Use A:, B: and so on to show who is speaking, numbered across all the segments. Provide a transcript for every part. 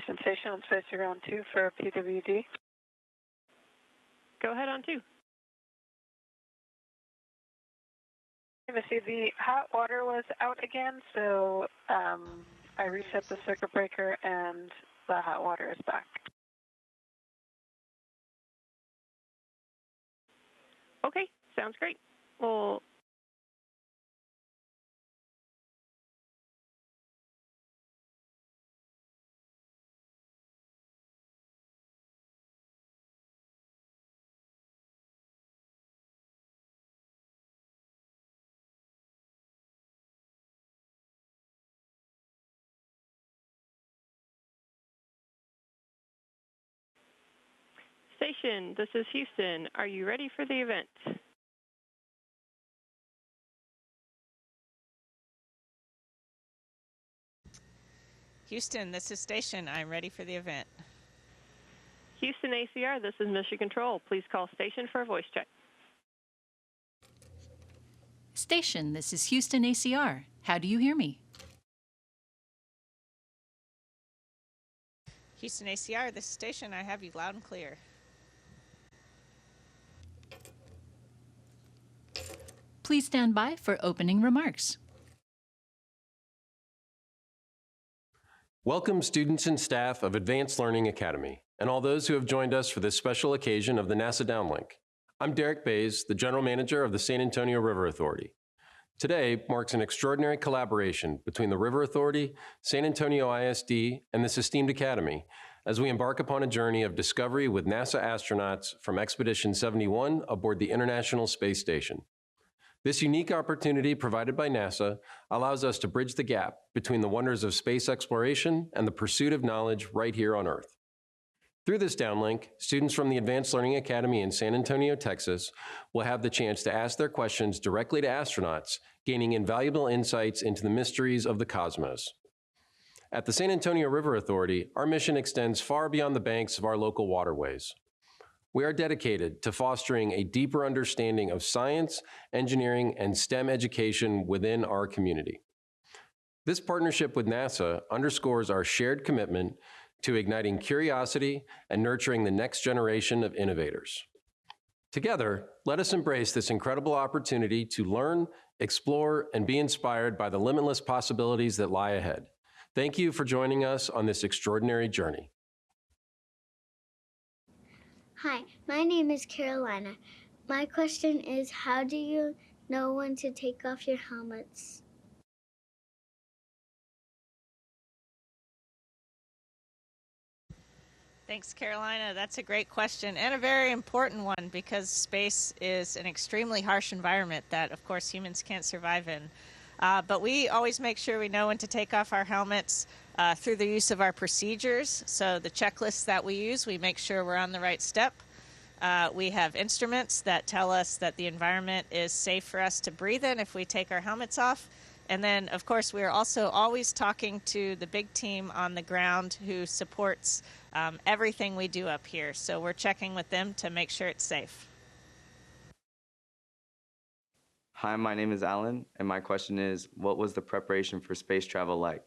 A: Houston Station on Space Zero on 2 for PWD.
B: Go ahead on 2.
A: Let's see, the hot water was out again, so I reset the circuit breaker and the hot water is back.
B: Okay, sounds great. Well, Station, this is Houston. Are you ready for the event?
C: Houston, this is Station. I'm ready for the event.
B: Houston ACR, this is Mission Control. Please call Station for a voice check.
D: Station, this is Houston ACR. How do you hear me?
C: Houston ACR, this is Station. I have you loud and clear.
D: Please stand by for opening remarks.
E: Welcome students and staff of Advanced Learning Academy, and all those who have joined us for this special occasion of the NASA Downlink. I'm Derek Bays, the General Manager of the San Antonio River Authority. Today marks an extraordinary collaboration between the River Authority, San Antonio ISD, and this esteemed academy as we embark upon a journey of discovery with NASA astronauts from Expedition 71 aboard the International Space Station. This unique opportunity provided by NASA allows us to bridge the gap between the wonders of space exploration and the pursuit of knowledge right here on Earth. Through this downlink, students from the Advanced Learning Academy in San Antonio, Texas, will have the chance to ask their questions directly to astronauts, gaining invaluable insights into the mysteries of the cosmos. At the San Antonio River Authority, our mission extends far beyond the banks of our local waterways. We are dedicated to fostering a deeper understanding of science, engineering, and STEM education within our community. This partnership with NASA underscores our shared commitment to igniting curiosity and nurturing the next generation of innovators. Together, let us embrace this incredible opportunity to learn, explore, and be inspired by the limitless possibilities that lie ahead. Thank you for joining us on this extraordinary journey.
F: Hi, my name is Carolina. My question is, how do you know when to take off your helmets?
C: Thanks, Carolina. That's a great question and a very important one because space is an extremely harsh environment that, of course, humans can't survive in. But we always make sure we know when to take off our helmets through the use of our procedures. So the checklists that we use, we make sure we're on the right step. We have instruments that tell us that the environment is safe for us to breathe in if we take our helmets off. And then, of course, we are also always talking to the big team on the ground who supports everything we do up here. So we're checking with them to make sure it's safe.
G: Hi, my name is Alan, and my question is, what was the preparation for space travel like?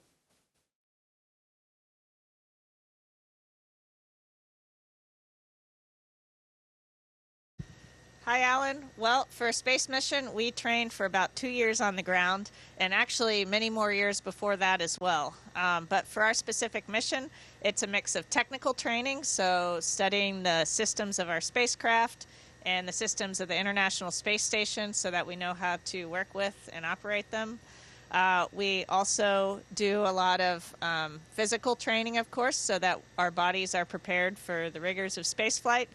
C: Hi, Alan. Well, for a space mission, we trained for about 2 years on the ground, and actually many more years before that as well. But for our specific mission, it's a mix of technical training, so studying the systems of our spacecraft and the systems of the International Space Station so that we know how to work with and operate them. We also do a lot of physical training, of course, so that our bodies are prepared for the rigors of spaceflight.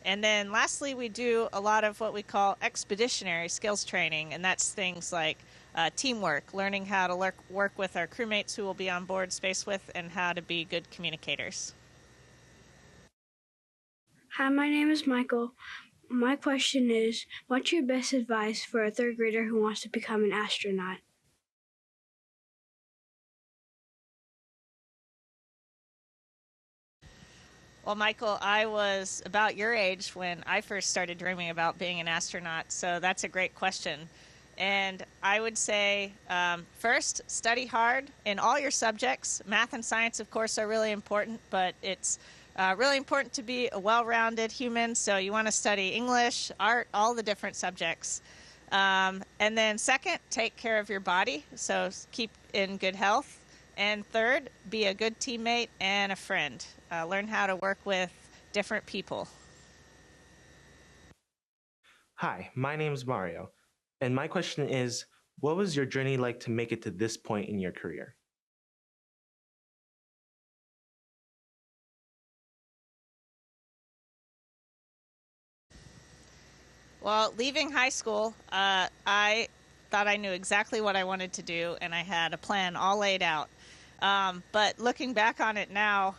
C: And then lastly, we do a lot of what we call expeditionary skills training, and that's things like teamwork, learning how to work with our crewmates who will be on board space with, and how to be good communicators.
H: Hi, my name is Michael. My question is, what's your best advice for a third grader who wants to become an astronaut?
C: Well, Michael, I was about your age when I first started dreaming about being an astronaut, so that's a great question. And I would say, first, study hard in all your subjects. Math and science, of course, are really important, but it's really important to be a well-rounded human. So you want to study English, art, all the different subjects. And then second, take care of your body. So keep in good health. And third, be a good teammate and a friend. Learn how to work with different people.
I: Hi, my name's Mario, and my question is, what was your journey like to make it to this point in your career?
C: Well, leaving high school, I thought I knew exactly what I wanted to do, and I had a plan all laid out. But looking back on it now,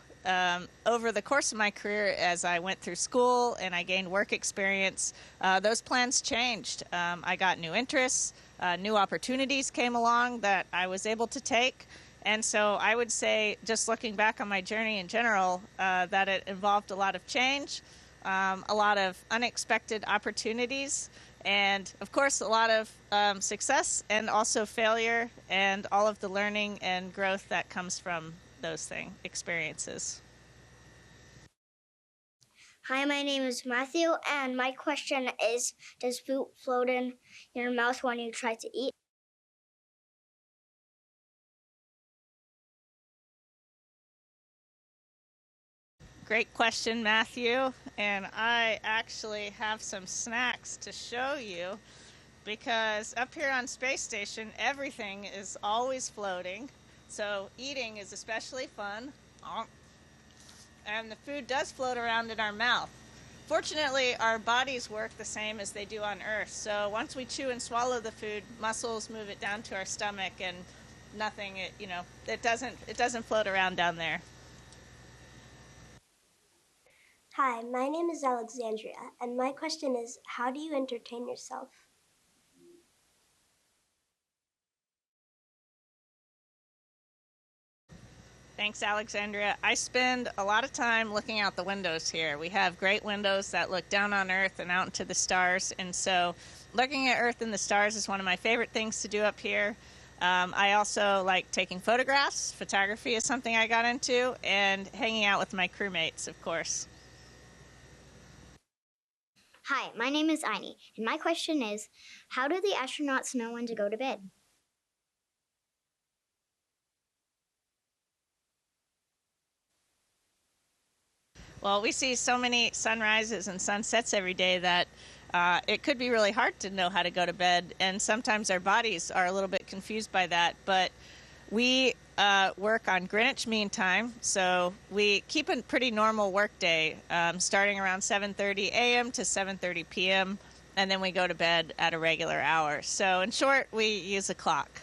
C: over the course of my career, as I went through school and I gained work experience, those plans changed. I got new interests, new opportunities came along that I was able to take. And so I would say, just looking back on my journey in general, that it involved a lot of change, a lot of unexpected opportunities, and of course a lot of success and also failure and all of the learning and growth that comes from those experiences.
F: Hi, my name is Matthew, and my question is, does food float in your mouth when you try to eat?
C: Great question, Matthew. And I actually have some snacks to show you, because up here on Space Station, everything is always floating. So eating is especially fun. And the food does float around in our mouth. Fortunately, our bodies work the same as they do on Earth. So once we chew and swallow the food, muscles move it down to our stomach, and nothing, it doesn't float around down there.
J: Hi, my name is Alexandria, and my question is, how do you entertain yourself?
C: Thanks, Alexandria. I spend a lot of time looking out the windows here. We have great windows that look down on Earth and out into the stars, and so looking at Earth and the stars is one of my favorite things to do up here. I also like taking photographs. Photography is something I got into, and hanging out with my crewmates, of course.
F: Hi, my name is Aini, and my question is, how do the astronauts know when to go to bed?
C: Well, we see so many sunrises and sunsets every day that it could be really hard to know how to go to bed, and sometimes our bodies are a little bit confused by that. But we work on Greenwich Mean Time, so we keep a pretty normal work day, starting around 7:30 a.m. to 7:30 p.m., and then we go to bed at a regular hour. So in short, we use a clock.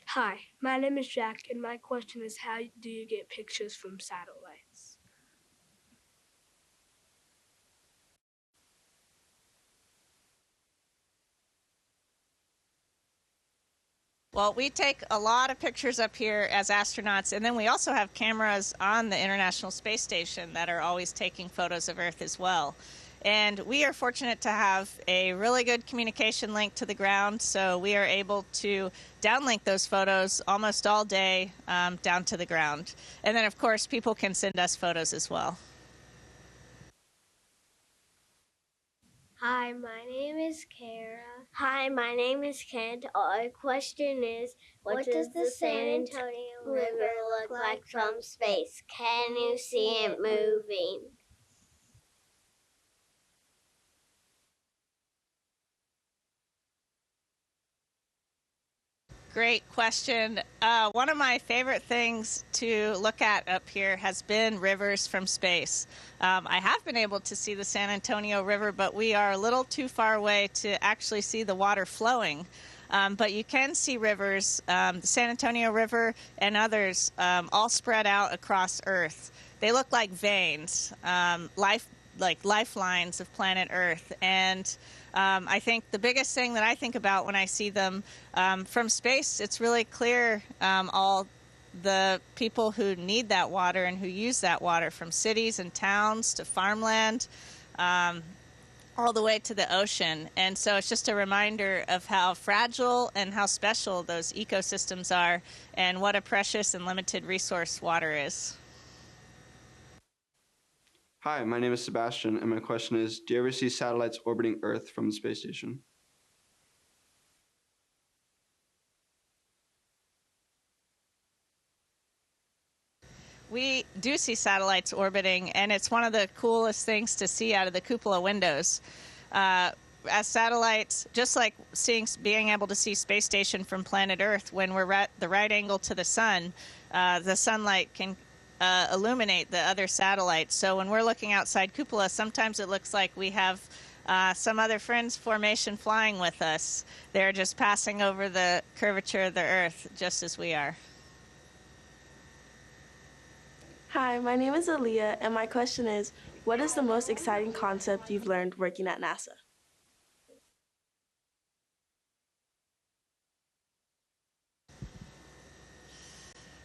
H: Hi, my name is Jack, and my question is, how do you get pictures from satellites?
C: Well, we take a lot of pictures up here as astronauts, and then we also have cameras on the International Space Station that are always taking photos of Earth as well. And we are fortunate to have a really good communication link to the ground, so we are able to downlink those photos almost all day down to the ground. And then, of course, people can send us photos as well.
J: Hi, my name is Kara. Hi, my name is Kent. Our question is, what does the San Antonio River look like from space? Can you see it moving?
C: Great question. One of my favorite things to look at up here has been rivers from space. I have been able to see the San Antonio River, but we are a little too far away to actually see the water flowing. But you can see rivers, the San Antonio River and others, all spread out across Earth. They look like veins, like lifelines of planet Earth. And I think the biggest thing that I think about when I see them from space, it's really clear all the people who need that water and who use that water, from cities and towns to farmland. all the way to the ocean. And so it's just a reminder of how fragile and how special those ecosystems are and what a precious and limited resource water is.
K: Hi, my name is Sebastian, and my question is, do you ever see satellites orbiting Earth from the space station?
C: We do see satellites orbiting, and it's one of the coolest things to see out of the cupola windows. As satellites, just like being able to see space station from planet Earth, when we're at the right angle to the sunlight can illuminate the other satellites. So when we're looking outside cupola, sometimes it looks like we have some other friends formation flying with us. They're just passing over the curvature of the Earth, just as we are.
L: Hi, my name is Aaliyah, and my question is, what is the most exciting concept you've learned working at NASA?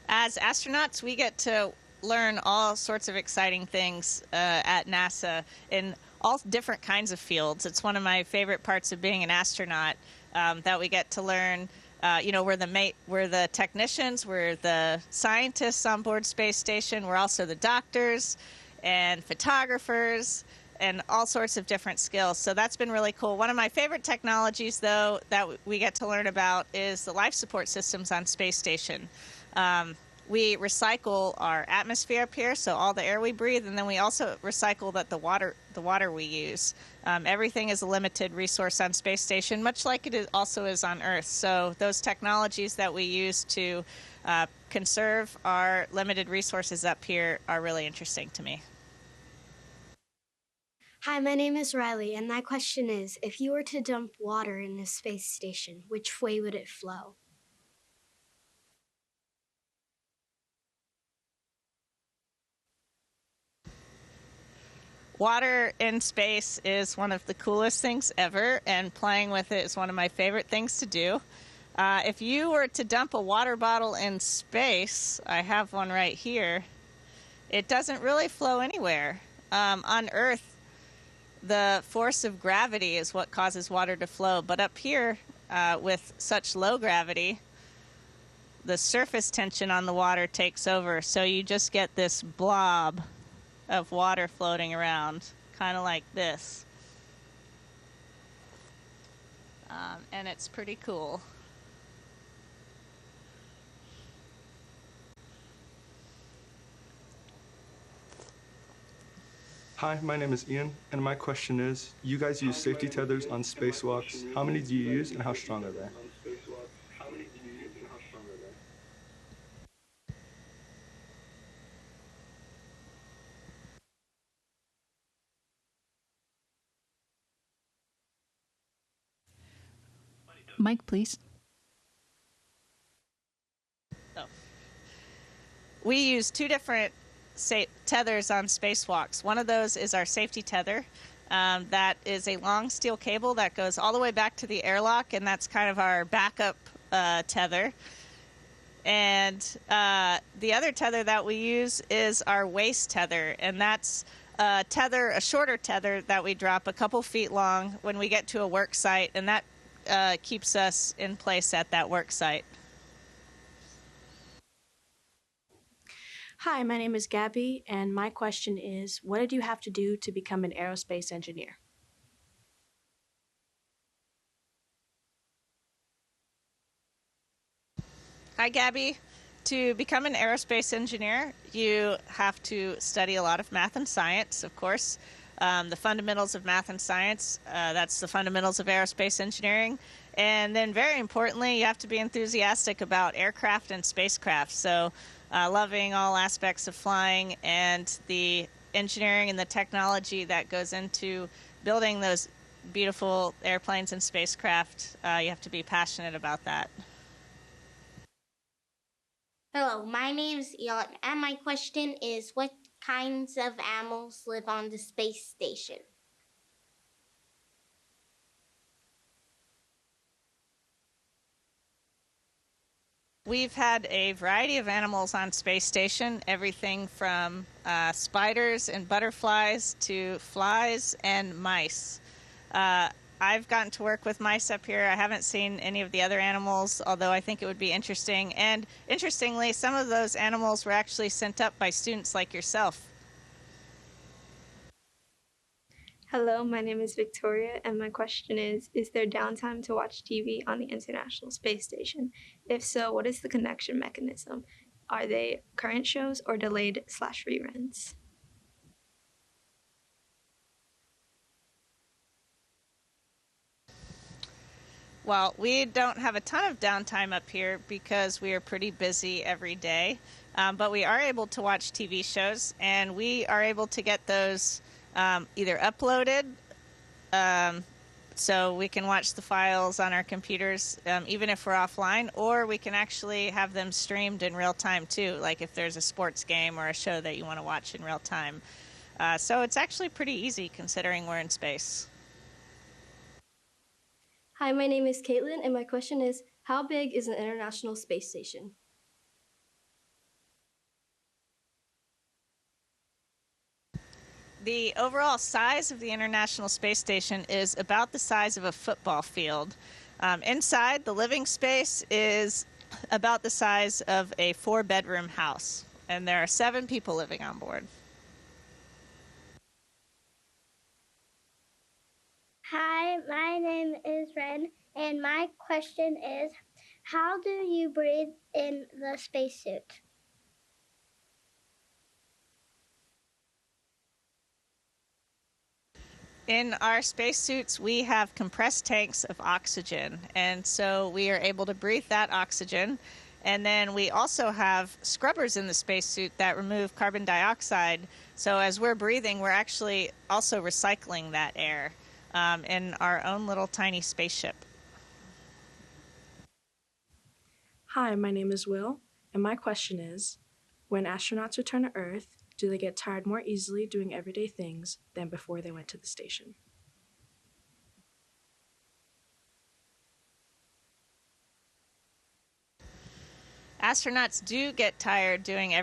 C: As astronauts, we get to learn all sorts of exciting things at NASA in all different kinds of fields. It's one of my favorite parts of being an astronaut, that we get to learn. We're the technicians, we're the scientists on board space station. We're also the doctors and photographers and all sorts of different skills. So that's been really cool. One of my favorite technologies, though, that we get to learn about is the life support systems on space station. We recycle our atmosphere up here, so all the air we breathe, and then we also recycle the water we use. Everything is a limited resource on space station, much like it also is on Earth. So those technologies that we use to conserve our limited resources up here are really interesting to me.
M: Hi, my name is Riley, and my question is, if you were to dump water in a space station, which way would it flow?
C: Water in space is one of the coolest things ever, and playing with it is one of my favorite things to do. If you were to dump a water bottle in space, I have one right here, it doesn't really flow anywhere. On Earth, the force of gravity is what causes water to flow, but up here, with such low gravity, the surface tension on the water takes over, so you just get this blob of water floating around, kind of like this. And it's pretty cool.
N: Hi, my name is Ian, and my question is, you guys use safety tethers on spacewalks. How many do you use, and how strong are they?
D: Mike, please.
C: Oh. We use two different tethers on spacewalks. One of those is our safety tether. That is a long steel cable that goes all the way back to the airlock, and that's kind of our backup tether. And the other tether that we use is our waist tether, and that's a shorter tether that we drop a couple feet long when we get to a work site, and that keeps us in place at that work site.
L: Hi, my name is Gabby, and my question is, what did you have to do to become an aerospace engineer?
C: Hi, Gabby. To become an aerospace engineer, you have to study a lot of math and science, of course. The fundamentals of math and science, that's the fundamentals of aerospace engineering. And then very importantly, you have to be enthusiastic about aircraft and spacecraft. So loving all aspects of flying and the engineering and the technology that goes into building those beautiful airplanes and spacecraft, you have to be passionate about that.
J: Hello, my name is Elon, and my question is, what kinds of animals live on the space station?
C: We've had a variety of animals on space station, everything from spiders and butterflies to flies and mice. I've gotten to work with mice up here. I haven't seen any of the other animals, although I think it would be interesting. And interestingly, some of those animals were actually sent up by students like yourself.
L: Hello, my name is Victoria, and my question is there downtime to watch TV on the International Space Station? If so, what is the connection mechanism? Are they current shows or delayed/reruns?
C: Well, we don't have a ton of downtime up here because we are pretty busy every day, but we are able to watch TV shows, and we are able to get those either uploaded, so we can watch the files on our computers even if we're offline, or we can actually have them streamed in real time too, like if there's a sports game or a show that you want to watch in real time. So it's actually pretty easy considering we're in space.
O: Hi, my name is Caitlin, and my question is, how big is an International Space Station?
C: The overall size of the International Space Station is about the size of a football field. Inside, the living space is about the size of a 4-bedroom house, and there are 7 people living on board.
J: Hi, my name is Ren, and my question is, how do you breathe in the spacesuit?
C: In our spacesuits, we have compressed tanks of oxygen, and so we are able to breathe that oxygen. And then we also have scrubbers in the spacesuit that remove carbon dioxide. So as we're breathing, we're actually also recycling that air in our own little tiny spaceship.
L: Hi, my name is Will, and my question is, when astronauts return to Earth, do they get tired more easily doing everyday things than before they went to the station?
C: Astronauts do get tired doing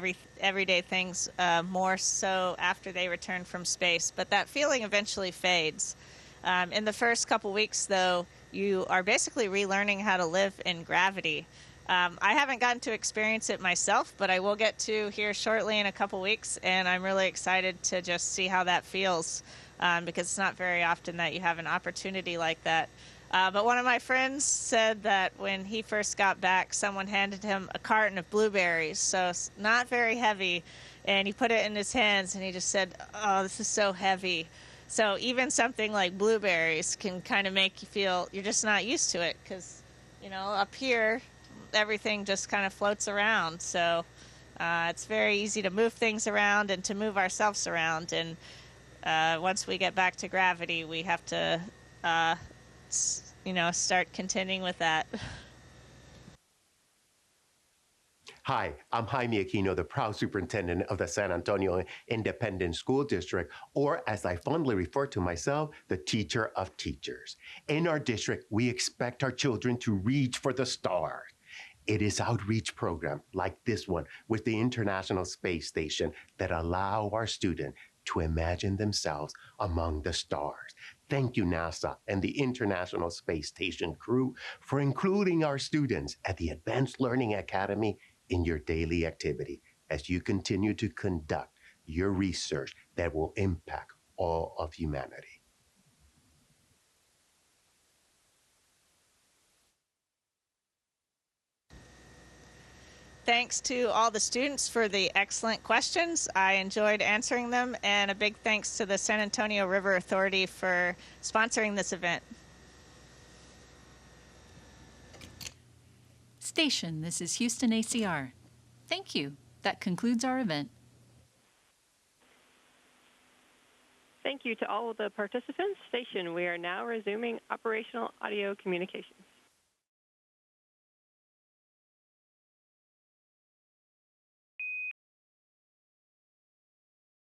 C: everyday things more so after they return from space, but that feeling eventually fades. In the first couple weeks, though, you are basically relearning how to live in gravity. I haven't gotten to experience it myself, but I will get to here shortly in a couple weeks, and I'm really excited to just see how that feels because it's not very often that you have an opportunity like that. But one of my friends said that when he first got back, someone handed him a carton of blueberries, so it's not very heavy, and he put it in his hands, and he just said, "Oh, this is so heavy." So even something like blueberries can kind of make you feel you're just not used to it because, you know, up here, everything just kind of floats around. So it's very easy to move things around and to move ourselves around. And once we get back to gravity, we have to start contending with that.
P: Hi, I'm Jaime Aquino, the proud superintendent of the San Antonio Independent School District, or as I fondly refer to myself, the teacher of teachers. In our district, we expect our children to reach for the stars. It is outreach programs like this one with the International Space Station that allow our students to imagine themselves among the stars. Thank you, NASA and the International Space Station crew for including our students at the Advanced Learning Academy in your daily activity as you continue to conduct your research that will impact all of humanity.
C: Thanks to all the students for the excellent questions. I enjoyed answering them, and a big thanks to the San Antonio River Authority for sponsoring this event.
D: Station, this is Houston ACR. Thank you. That concludes our event.
B: Thank you to all of the participants. Station, we are now resuming operational audio communications.